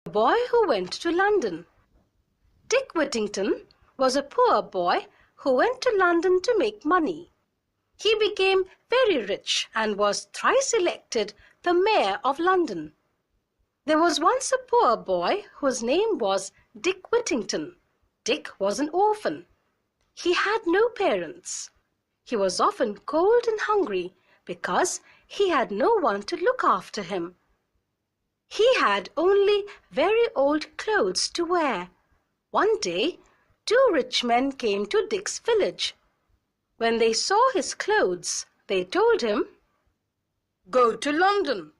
The boy who went to London. Dick Whittington was a poor boy who went to London to make money. He became very rich and was thrice elected the mayor of London. There was once a poor boy whose name was Dick Whittington. Dick was an orphan. He had no parents. He was often cold and hungry because he had no one to look after him. He had only very old clothes to wear. One day, two rich men came to Dick's village. When they saw his clothes, they told him, "Go to London."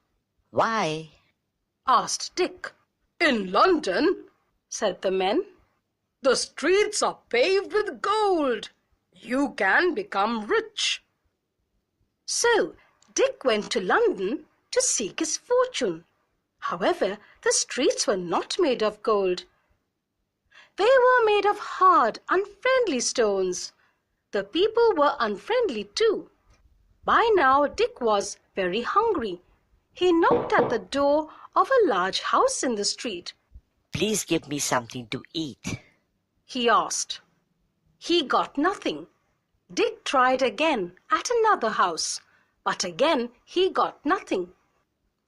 Why? Asked Dick. "In London," said the men, "the streets are paved with gold. You can become rich." So Dick went to London to seek his fortune. However, the streets were not made of gold. They were made of hard, unfriendly stones. The people were unfriendly too. By now Dick was very hungry. He knocked at the door of a large house in the street. Please give me something to eat, he asked. He got nothing. Dick tried again at another house, but again he got nothing.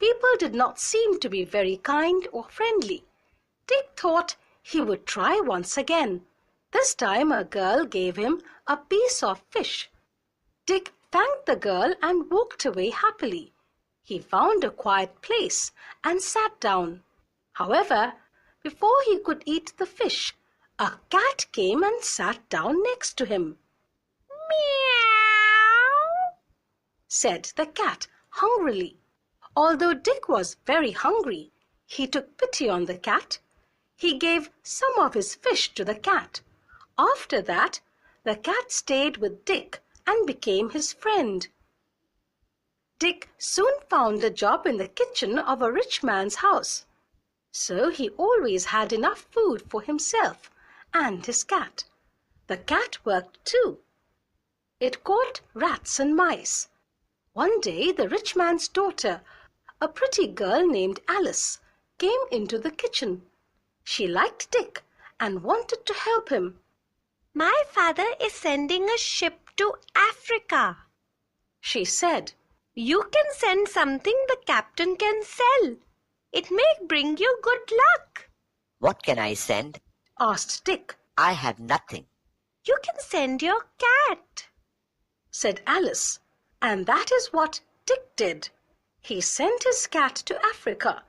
People did not seem to be very kind or friendly. Dick thought he would try once again. This time a girl gave him a piece of fish. Dick thanked the girl and walked away happily. He found a quiet place and sat down. However, before he could eat the fish, a cat came and sat down next to him. "Meow," said the cat hungrily. Although Dick was very hungry, he took pity on the cat. He gave some of his fish to the cat. After that, the cat stayed with Dick and became his friend. Dick soon found a job in the kitchen of a rich man's house. So he always had enough food for himself and his cat. The cat worked too. It caught rats and mice. One day the rich man's daughter, a pretty girl named Alice, came into the kitchen. She liked Dick and wanted to help him. "My father is sending a ship to Africa," she said. "You can send something the captain can sell. It may bring you good luck." What can I send? asked Dick. I have nothing. "You can send your cat," said Alice. And that is what Dick did. He sent his cat to Africa.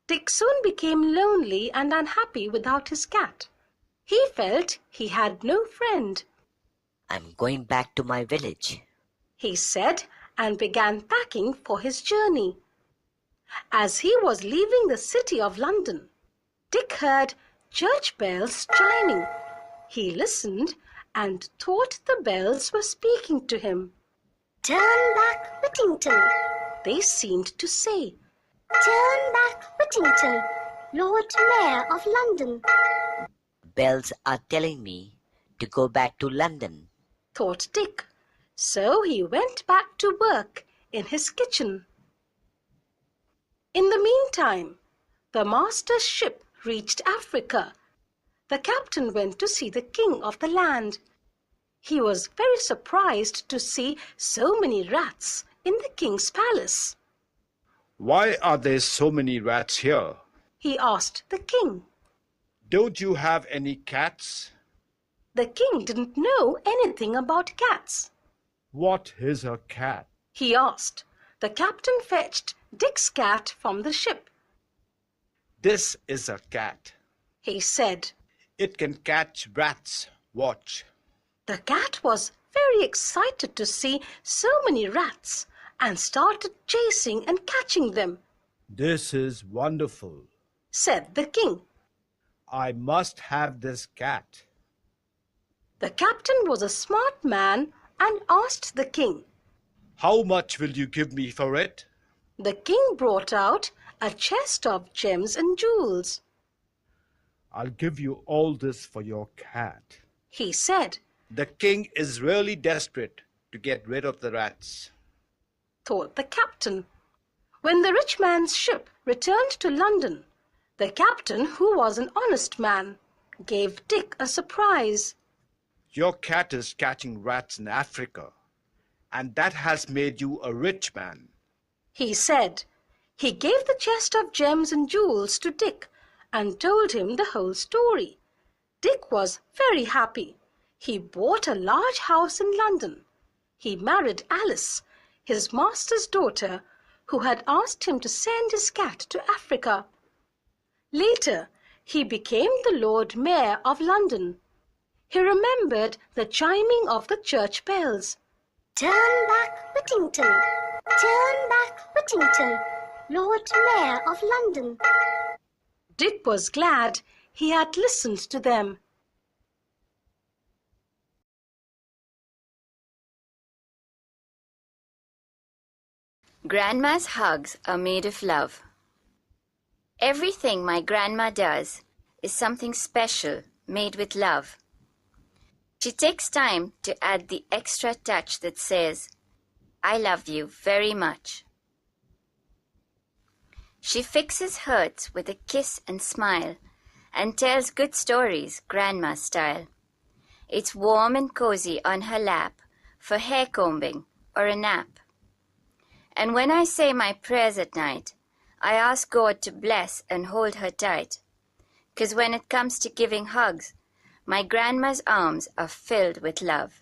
Dick soon became lonely and unhappy without his cat. He felt he had no friend. I'm going back to my village, he said, and began packing for his journey. As he was leaving the city of London, Dick heard church bells chiming. He listened and thought the bells were speaking to him. "Turn back, Whittington," they seemed to say. "Turn back, Whittington, Lord Mayor of London." Bells are telling me to go back to London, thought Dick. So he went back to work in his kitchen. In the meantime, the master's ship reached Africa. The captain went to see the king of the land. He was very surprised to see so many rats in the king's palace. "Why are there so many rats here?" he asked the king. "Don't you have any cats?" The king didn't know anything about cats. "What is a cat?" he asked. The captain fetched Dick's cat from the ship. "This is a cat. He said. It can catch rats. Watch." The cat was very excited to see so many rats and started chasing and catching them. "This is wonderful," said the king. "I must have this cat." The captain was a smart man and asked the king. "How much will you give me for it?" The king brought out a chest of gems and jewels. "I'll give you all this for your cat," he said. "The king is really desperate to get rid of the rats," thought the captain. When the rich man's ship returned to London, The captain, who was an honest man, gave Dick a surprise. Your cat is catching rats in Africa, and that has made you a rich man. He said. He gave the chest of gems and jewels to Dick and told him the whole story. Dick was very happy. He bought a large house in London. He married Alice, his master's daughter, who had asked him to send his cat to Africa. Later, he became the Lord Mayor of London. He remembered the chiming of the church bells. Turn back, Whittington. Turn back, Whittington, Lord Mayor of London. Dick was glad he had listened to them. Grandma's hugs are made of love. Everything my grandma does is something special made with love. She takes time to add the extra touch that says, "I love you very much." She fixes hurts with a kiss and smile and tells good stories grandma style. It's warm and cozy on her lap for hair combing or a nap. And when I say my prayers at night, I ask God to bless and hold her tight. 'Cause when it comes to giving hugs, my grandma's arms are filled with love.